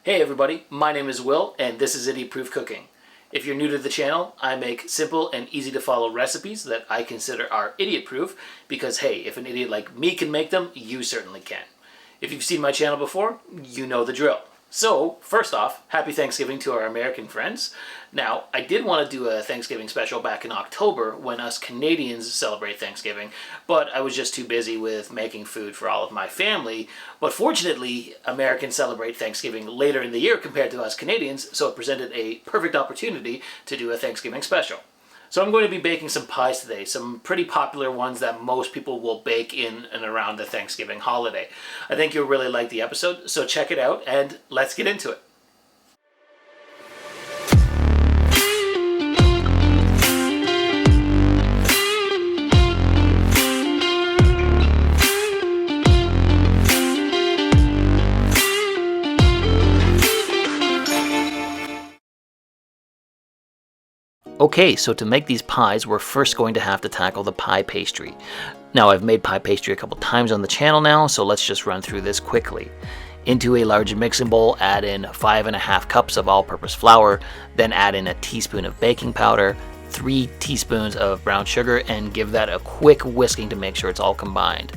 Hey everybody, my name is Will and this is Idiot Proof Cooking. If you're new to the channel, I make simple and easy to follow recipes that I consider are idiot proof because hey, if an idiot like me can make them, you certainly can. If you've seen my channel before, you know the drill. So, first off, happy Thanksgiving to our American friends. Now, I did want to do a Thanksgiving special back in October when us Canadians celebrate Thanksgiving, but I was just too busy with making food for all of my family. But fortunately, Americans celebrate Thanksgiving later in the year compared to us Canadians, so it presented a perfect opportunity to do a Thanksgiving special. So I'm going to be baking some pies today, some pretty popular ones that most people will bake in and around the Thanksgiving holiday. I think you'll really like the episode, so check it out and let's get into it. Okay, so to make these pies, we're first going to have to tackle the pie pastry. Now, I've made pie pastry a couple times on the channel now, so let's just run through this quickly. Into a large mixing bowl, add in 5½ cups of all-purpose flour, then add in a teaspoon of baking powder, 3 teaspoons of brown sugar, and give that a quick whisking to make sure it's all combined.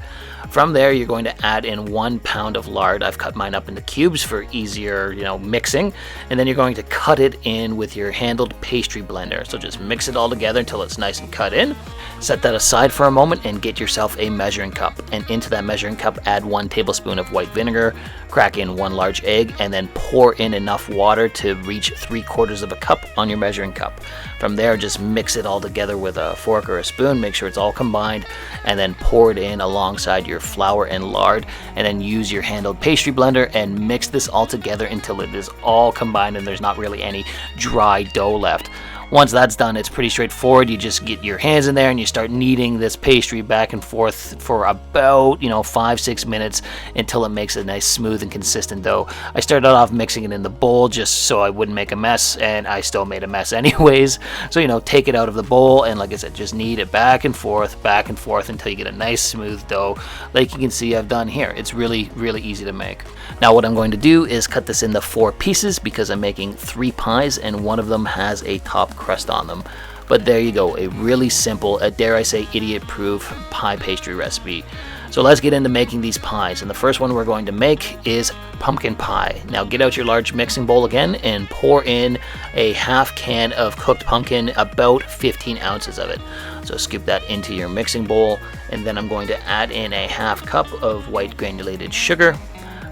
From there, you're going to add in 1 pound of lard. I've cut mine up into cubes for easier, mixing. And then you're going to cut it in with your handled pastry blender. So just mix it all together until it's nice and cut in. Set that aside for a moment and get yourself a measuring cup. And into that measuring cup, add 1 tablespoon of white vinegar, crack in 1 large egg, and then pour in enough water to reach 3/4 of a cup on your measuring cup. From there, just mix it all together with a fork or a spoon, make sure it's all combined, and then pour it in alongside your flour and lard, and then use your handled pastry blender and mix this all together until it is all combined and there's not really any dry dough left. Once that's done, it's pretty straightforward. You just get your hands in there and you start kneading this pastry back and forth for about 5-6 minutes until it makes a nice smooth and consistent dough. I started out mixing it in the bowl just so I wouldn't make a mess, and I still made a mess anyways. So take it out of the bowl and, like I said, just knead it back and forth until you get a nice smooth dough like you can see I've done here. It's really easy to make. Now what I'm going to do is cut this into 4 pieces because I'm making 3 pies and one of them has a top crust on them. But there you go, a really simple, dare I say, idiot-proof pie pastry recipe. So let's get into making these pies, and the first one we're going to make is pumpkin pie. Now get out your large mixing bowl again and pour in a ½ can of cooked pumpkin, about 15 ounces of it. So scoop that into your mixing bowl, and then I'm going to add in a ½ cup of white granulated sugar.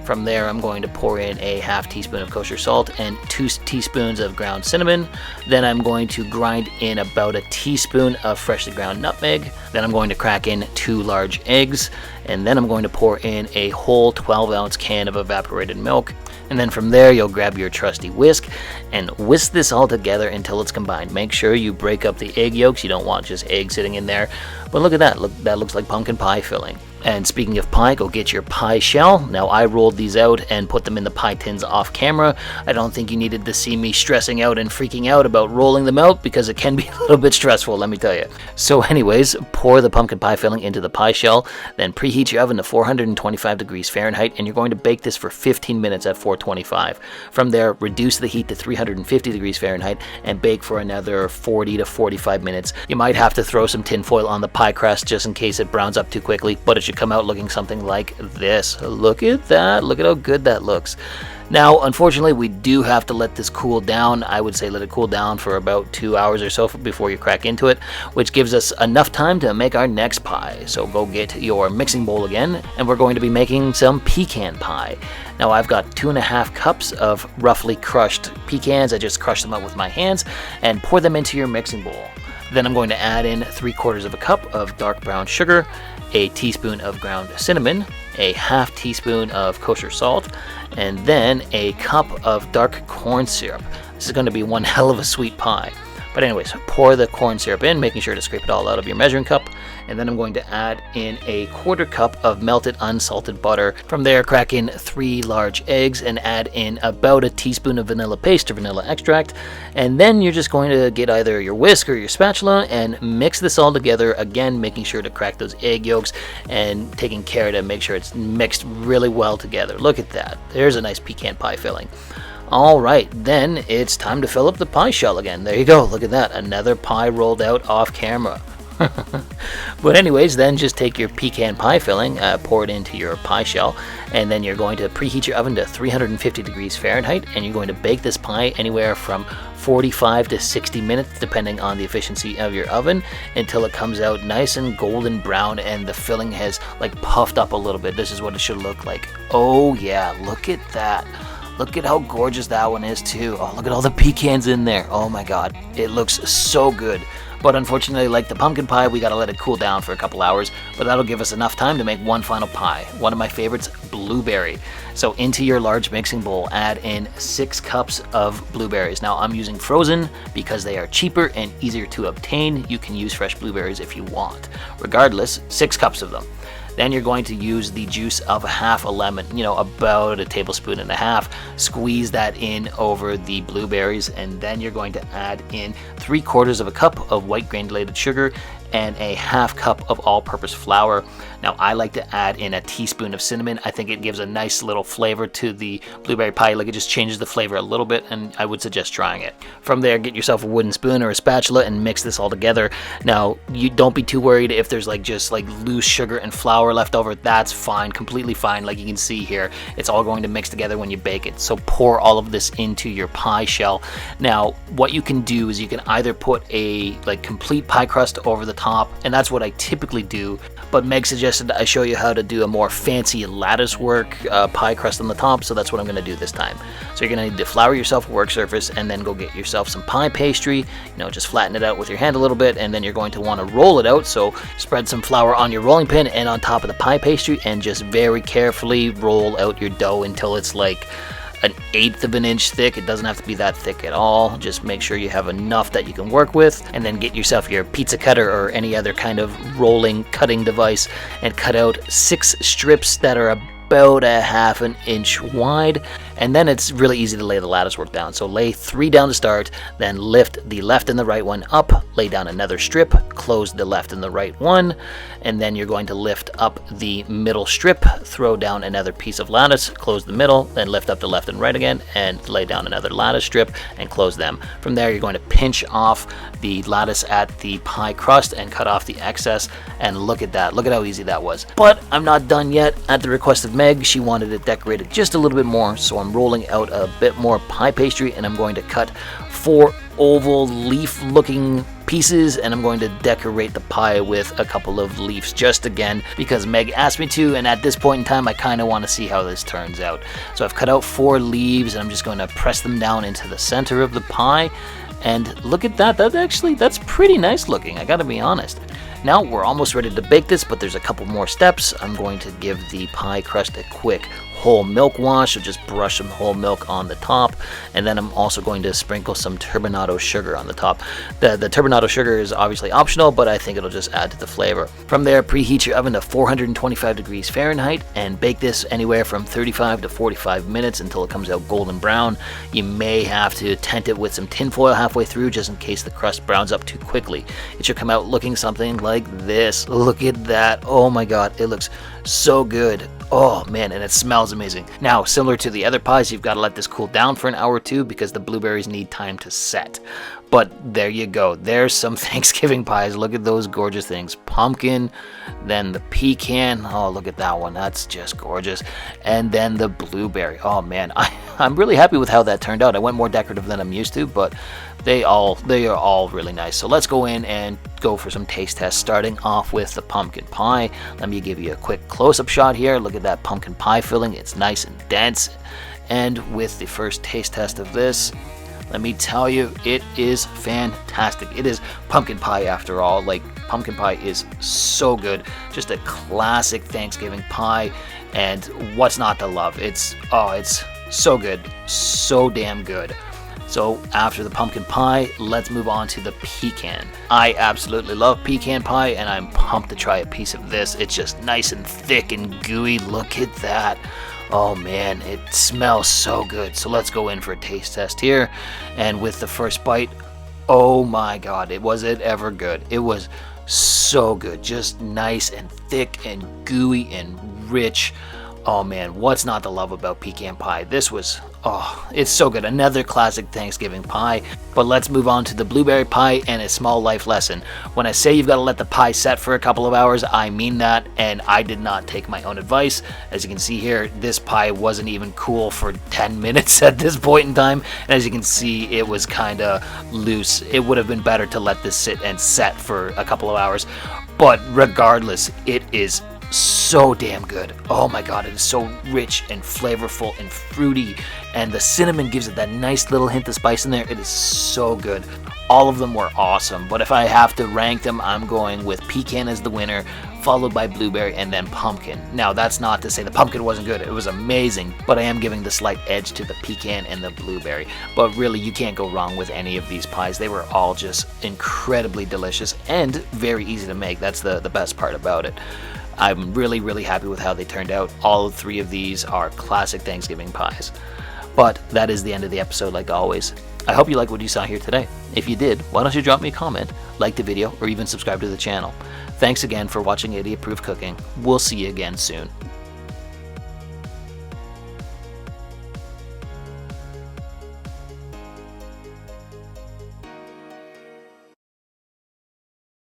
From there, I'm going to pour in a ½ teaspoon of kosher salt and 2 teaspoons of ground cinnamon. Then I'm going to grind in about a teaspoon of freshly ground nutmeg. Then I'm going to crack in 2 large eggs. And then I'm going to pour in a whole 12-ounce can of evaporated milk. And then from there, you'll grab your trusty whisk and whisk this all together until it's combined. Make sure you break up the egg yolks. You don't want just egg sitting in there. But look at that. Look, that looks like pumpkin pie filling. And speaking of pie, go get your pie shell. Now I rolled these out and put them in the pie tins off camera. I don't think you needed to see me stressing out and freaking out about rolling them out because it can be a little bit stressful, let me tell you. So anyways, pour the pumpkin pie filling into the pie shell, then preheat your oven to 425 degrees Fahrenheit, and you're going to bake this for 15 minutes at 425. From there, reduce the heat to 350 degrees Fahrenheit and bake for another 40 to 45 minutes. You might have to throw some tin foil on the pie crust just in case it browns up too quickly, but it should come out looking something like this. Look at that. Look at how good that looks. Now, unfortunately, we do have to let this cool down. I would say let it cool down for about 2 hours or so before you crack into it, which gives us enough time to make our next pie. So go get your mixing bowl again, and we're going to be making some pecan pie. Now I've got 2½ cups of roughly crushed pecans. I just crushed them up with my hands and pour them into your mixing bowl. Then I'm going to add in 3/4 of a cup of dark brown sugar, a teaspoon of ground cinnamon, a ½ teaspoon of kosher salt, and then a cup of dark corn syrup. This is going to be one hell of a sweet pie. But anyways, pour the corn syrup in, making sure to scrape it all out of your measuring cup. And then I'm going to add in a 1/4 cup of melted unsalted butter. From there, crack in 3 large eggs and add in about a teaspoon of vanilla paste or vanilla extract. And then you're just going to get either your whisk or your spatula and mix this all together. Again, making sure to crack those egg yolks and taking care to make sure it's mixed really well together. Look at that. There's a nice pecan pie filling. All right, then it's time to fill up the pie shell again. There you go, look at that, another pie rolled out off camera. But anyways, then just take your pecan pie filling, pour it into your pie shell, and then you're going to preheat your oven to 350 degrees Fahrenheit, and you're going to bake this pie anywhere from 45 to 60 minutes, depending on the efficiency of your oven, until it comes out nice and golden brown and the filling has like puffed up a little bit. This is what it should look like. Oh yeah, look at that. Look at how gorgeous that one is too. Oh, look at all the pecans in there. Oh my god, it looks so good. But unfortunately, like the pumpkin pie, we gotta let it cool down for a couple hours, but that'll give us enough time to make one final pie. One of my favorites, blueberry. So into your large mixing bowl, add in 6 cups of blueberries. Now I'm using frozen because they are cheaper and easier to obtain. You can use fresh blueberries if you want. Regardless, 6 cups of them. Then you're going to use the juice of half a lemon, about a tablespoon and a half. Squeeze that in over the blueberries, and then you're going to add in 3/4 of a cup of white granulated sugar and a half cup of all-purpose flour. Now I like to add in a teaspoon of cinnamon. I think it gives a nice little flavor to the blueberry pie. Like, it just changes the flavor a little bit, and I would suggest trying it. From there, get yourself a wooden spoon or a spatula and mix this all together. Now you don't be too worried if there's just loose sugar and flour left over. That's fine, completely fine. Like you can see here, it's all going to mix together when you bake it. So pour all of this into your pie shell. Now what you can do is you can either put a complete pie crust over the top, and that's what I typically do, but Meg suggested I show you how to do a more fancy lattice work pie crust on the top, so that's what I'm going to do this time. So you're going to need to flour yourself a work surface, and then go get yourself some pie pastry. Just flatten it out with your hand a little bit, and then you're going to want to roll it out. So spread some flour on your rolling pin and on top of the pie pastry, and just very carefully roll out your dough until it's like an 1/8 of an inch thick. It doesn't have to be that thick at all. Just make sure you have enough that you can work with, and then get yourself your pizza cutter or any other kind of rolling cutting device and cut out 6 strips that are about a 1/2 inch wide, and then it's really easy to lay the lattice work down. So lay 3 down to start, then lift the left and the right one up, lay down another strip, close the left and the right one, and then you're going to lift up the middle strip, throw down another piece of lattice, close the middle, then lift up the left and right again, and lay down another lattice strip and close them. From there, you're going to pinch off the lattice at the pie crust and cut off the excess, and look at that. Look at how easy that was. But I'm not done yet. At the request of Meg, she wanted it decorated just a little bit more, so I'm rolling out a bit more pie pastry, and I'm going to cut 4 oval leaf looking pieces, and I'm going to decorate the pie with a couple of leaves, just again because Meg asked me to, and at this point in time I kind of want to see how this turns out. So I've cut out 4 leaves, and I'm just going to press them down into the center of the pie, and look at that. That's pretty nice looking, I gotta be honest. Now we're almost ready to bake this, but there's a couple more steps. I'm going to give the pie crust a quick whole milk wash, so just brush some whole milk on the top, and then I'm also going to sprinkle some turbinado sugar on the top. The turbinado sugar is obviously optional, but I think it'll just add to the flavor. From there, preheat your oven to 425 degrees Fahrenheit and bake this anywhere from 35 to 45 minutes until it comes out golden brown. You may have to tent it with some tin foil halfway through just in case the crust browns up too quickly. It should come out looking something like this. Look at that. Oh my god, it looks so good. Oh man, and it smells amazing. Now, similar to the other pies, you've got to let this cool down for an hour or two because the blueberries need time to set. But there you go. There's some Thanksgiving pies. Look at those gorgeous things. Pumpkin, then the pecan. Oh, look at that one. That's just gorgeous. And then the blueberry. Oh man, I'm really happy with how that turned out. I went more decorative than I'm used to, but they are all really nice. So let's go in and go for some taste tests, starting off with the pumpkin pie. Let me give you a quick close-up shot here. Look at that pumpkin pie filling. It's nice and dense. And with the first taste test of this, let me tell you, it is fantastic. It is pumpkin pie after all. Like, pumpkin pie is so good. Just a classic Thanksgiving pie, and what's not to love? It's so good. So damn good. So after the pumpkin pie, let's move on to the pecan. I absolutely love pecan pie, and I'm pumped to try a piece of this. It's just nice and thick and gooey. Look at that. Oh man, it smells so good. So let's go in for a taste test here. And with the first bite, oh my god, was it ever good. It was so good. Just nice and thick and gooey and rich. Oh man, what's not to love about pecan pie? This was, oh, it's so good. Another classic Thanksgiving pie. But let's move on to the blueberry pie and a small life lesson. When I say you've got to let the pie set for a couple of hours, I mean that, and I did not take my own advice. As you can see here, this pie wasn't even cool for 10 minutes at this point in time. And as you can see, it was kind of loose. It would have been better to let this sit and set for a couple of hours. But regardless, it is so damn good. Oh my god, it is so rich and flavorful and fruity, and the cinnamon gives it that nice little hint of spice in there. It is so good. All of them were awesome, but if I have to rank them, I'm going with pecan as the winner, followed by blueberry, and then pumpkin. Now, that's not to say the pumpkin wasn't good. It was amazing, but I am giving the slight edge to the pecan and the blueberry. But really, you can't go wrong with any of these pies. They were all just incredibly delicious and very easy to make. That's the best part about it. I'm really, really happy with how they turned out. All three of these are classic Thanksgiving pies. But that is the end of the episode, like always. I hope you like what you saw here today. If you did, why don't you drop me a comment, like the video, or even subscribe to the channel. Thanks again for watching Idiot Proof Cooking. We'll see you again soon.